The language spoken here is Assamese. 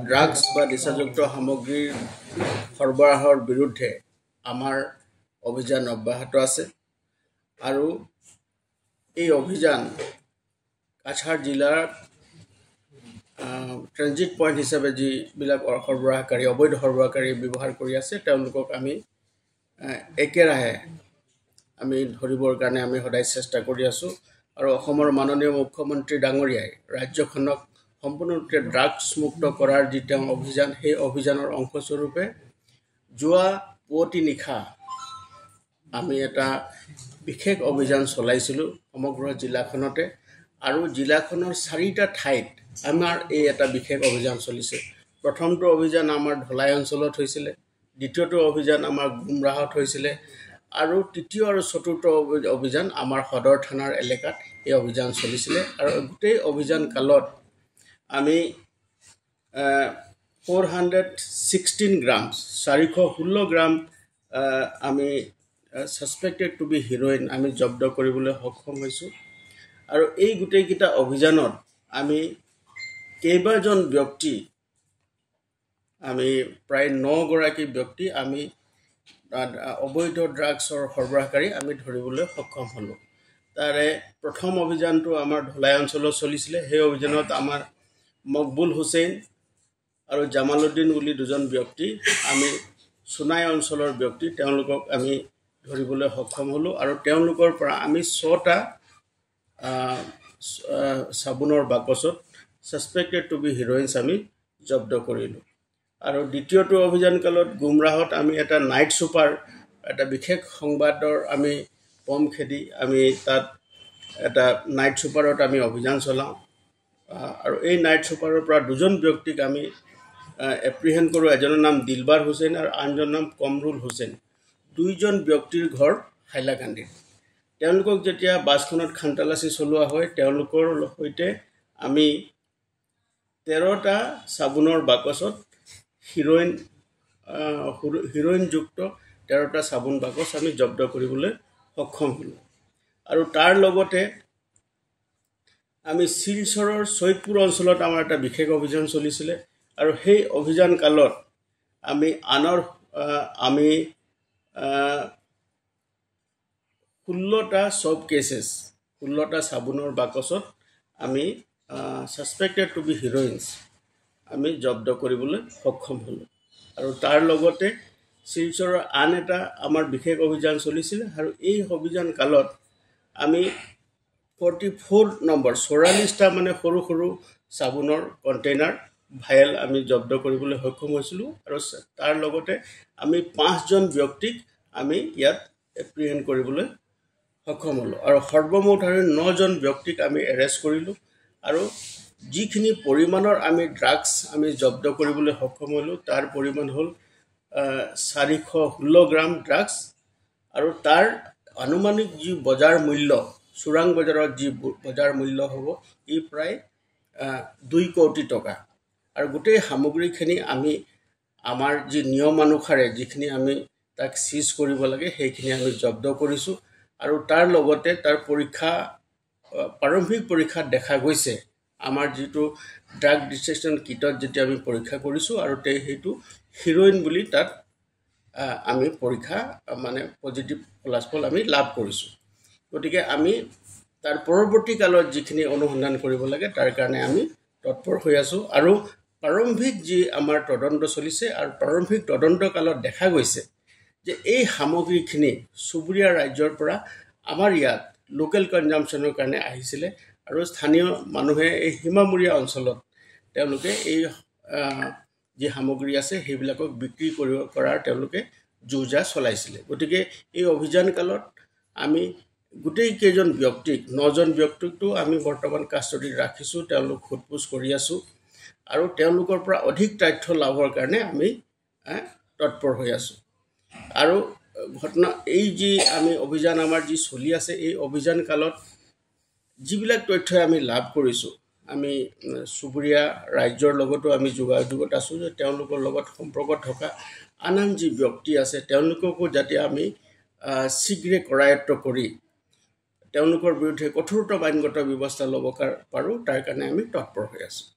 ড্ৰাগছ বা নিচাযুক্ত সামগ্ৰীৰ সৰবৰাহৰ বিৰুদ্ধে আমাৰ অভিযান অব্যাহত আছে আৰু এই অভিযান কাছাৰ জিলাৰ ট্ৰেনজিট পইণ্ট হিচাপে যিবিলাক সৰবৰাহকাৰী অবৈধ সৰবৰাহকাৰী ব্যৱহাৰ কৰি আছে তেওঁলোকক আমি একেৰাহে আমি ধৰিবৰ কাৰণে আমি সদায় চেষ্টা কৰি আছোঁ আৰু অসমৰ মাননীয় মুখ্যমন্ত্ৰী ডাঙৰীয়াই ৰাজ্যখনক সম্পূৰ্ণৰূপে ড্ৰাগছ মুক্ত কৰাৰ যি তেওঁ অভিযান সেই অভিযানৰ অংশস্বৰূপে যোৱা পুৱতি নিশা আমি এটা বিশেষ অভিযান চলাইছিলোঁ সমগ্ৰ জিলাখনতে আৰু জিলাখনৰ 4টা ঠাইত আমাৰ এই এটা বিশেষ অভিযান চলিছে। প্ৰথমটো অভিযান আমাৰ ঢলাই অঞ্চলত হৈছিলে, দ্বিতীয়টো অভিযান আমাৰ গুমৰাহত হৈছিলে আৰু তৃতীয় আৰু চতুৰ্থ অভিযান আমাৰ সদৰ থানাৰ এলেকাত এই অভিযান চলিছিলে আৰু গোটেই অভিযান কালত আমি 416 গ্ৰাম 416 গ্ৰাম আমি সাসপেক্টেড টু বি হিৰোইন আমি জব্দ কৰিবলৈ সক্ষম হৈছোঁ আৰু এই গোটেইকেইটা অভিযানত আমি কেইবাজন ব্যক্তি আমি প্ৰায় 9 গৰাকী ব্যক্তি আমি অবৈধ ড্ৰাগছৰ সৰবৰাহকাৰী আমি ধৰিবলৈ সক্ষম হ'লোঁ। তাৰে প্ৰথম অভিযানটো আমাৰ ঢলাই অঞ্চলত চলিছিলে। সেই অভিযানত আমাৰ মকবুল হুছেইন আৰু জামালুদ্দিন বুলি দুজন ব্যক্তি আমি সোনাই অঞ্চলৰ ব্যক্তি তেওঁলোকক আমি ধৰিবলৈ সক্ষম হ'লোঁ আৰু তেওঁলোকৰ পৰা আমি 6টা চাবোনৰ বাকচত সাসপেক্টেড টু বি হিৰোইনছ আমি জব্দ কৰিলোঁ আৰু দ্বিতীয়টো অভিযান কালত গুমৰাহত আমি এটা নাইট ছুপাৰ এটা বিশেষ সংবাদৰ আমি পম খেদি আমি তাত এটা নাইট ছুপাৰত আমি অভিযান চলাওঁ আৰু এই নাইট ছুপাৰৰ পৰা দুজন ব্যক্তিক আমি এপ্ৰিহেণ্ড কৰোঁ। এজনৰ নাম দিলবাৰ হুছেইন আৰু আনজনৰ নাম কমৰুল হুছেইন। দুইজন ব্যক্তিৰ ঘৰ হাইলাকান্দি। তেওঁলোকক যেতিয়া বাছখনত খানতালাচি চলোৱা হয় তেওঁলোকৰ সৈতে আমি 13টা চাবোনৰ বাকচত হিৰোইনযুক্ত 13টা চাবোন বাকচ আমি জব্দ কৰিবলৈ সক্ষম হ'লোঁ আৰু তাৰ লগতে আমি শিলচৰৰ চৈতপুৰ অঞ্চলত আমাৰ এটা বিশেষ অভিযান চলিছিলে আৰু সেই অভিযান কালত আমি 16টা সব কেছেছ 16টা চাবোনৰ বাকচত আমি সাসপেক্টেড টু বি হিৰোইনছ আমি জব্দ কৰিবলৈ সক্ষম হ'লোঁ আৰু তাৰ লগতে শিলচৰৰ আন এটা আমাৰ বিশেষ অভিযান চলিছিলে আৰু এই অভিযান কালত আমি 44 নম্বৰ 44টা মানে সৰু সৰু চাবোনৰ কণ্টেইনাৰ ভাইল আমি জব্দ কৰিবলৈ সক্ষম হৈছিলোঁ আৰু তাৰ লগতে আমি 5জন ব্যক্তিক আমি ইয়াত এপ্ৰিহেণ্ড কৰিবলৈ সক্ষম হ'লোঁ আৰু সৰ্বমুঠ আৰু 9জন ব্যক্তিক আমি এৰেষ্ট কৰিলোঁ আৰু যিখিনি পৰিমাণৰ আমি ড্ৰাগছ আমি জব্দ কৰিবলৈ সক্ষম হ'লোঁ তাৰ পৰিমাণ হ'ল 416 গ্ৰাম ড্ৰাগছ আৰু তাৰ আনুমানিক যি বজাৰ মূল্য চোৰাং বজাৰত যি বজাৰ মূল্য হ'ব ই প্ৰায় 2 কোটি টকা আৰু গোটেই সামগ্ৰীখিনি আমি আমাৰ যি নিয়মানুসাৰে যিখিনি আমি তাক সিজ কৰিব লাগে সেইখিনি আমি জব্দ কৰিছোঁ আৰু তাৰ লগতে তাৰ প্ৰাৰম্ভিক পৰীক্ষাত দেখা গৈছে আমাৰ যিটো ড্ৰাগ ডিটেকশ্যন কিটত যেতিয়া আমি পৰীক্ষা কৰিছোঁ আৰু সেইটো হিৰোইন বুলি তাত আমি পৰীক্ষা মানে পজিটিভ ফলাফল আমি লাভ কৰিছোঁ। গতিকে আমি তাৰ পৰৱৰ্তী কালত যিখিনি অনুসন্ধান কৰিব লাগে তাৰ কাৰণে আমি তৎপৰ হৈ আছোঁ আৰু প্ৰাৰম্ভিক যি আমাৰ তদন্ত চলিছে আৰু প্ৰাৰম্ভিক তদন্ত কালত দেখা গৈছে যে এই সামগ্ৰীখিনি চুবুৰীয়া ৰাজ্যৰ পৰা আমাৰ ইয়াত লোকেল কনজাম্পশ্যনৰ কাৰণে আহিছিলে আৰু স্থানীয় মানুহে এই সীমামূৰীয়া অঞ্চলত তেওঁলোকে এই যি সামগ্ৰী আছে সেইবিলাকক বিক্ৰী কৰাৰ তেওঁলোকে যোজা চলাইছিলে। গতিকে এই অভিযান কালত আমি গোটেই কেইজন ব্যক্তিক 9জন ব্যক্তিকটো আমি বৰ্তমান কাষ্টডিত ৰাখিছোঁ, তেওঁলোক সোধপোছ কৰি আছোঁ আৰু তেওঁলোকৰ পৰা অধিক তথ্য লাভৰ কাৰণে আমি তৎপৰ হৈ আছোঁ আৰু ঘটনা এই যি আমি অভিযান আমাৰ যি চলি আছে এই অভিযান কালত যিবিলাক তথ্য আমি লাভ কৰিছোঁ আমি চুবুৰীয়া ৰাজ্যৰ লগতো আমি যোগাযোগত আছোঁ যে তেওঁলোকৰ লগত সম্পৰ্কত থকা আন যি ব্যক্তি আছে তেওঁলোককো যাতে আমি শীঘ্ৰে কৰায়ত্ব কৰি তেওঁলোকৰ বিৰুদ্ধে কঠোৰতম আইনগত ব্যৱস্থা ল'ব পাৰোঁ তাৰ কাৰণে আমি তৎপৰ হৈ আছোঁ।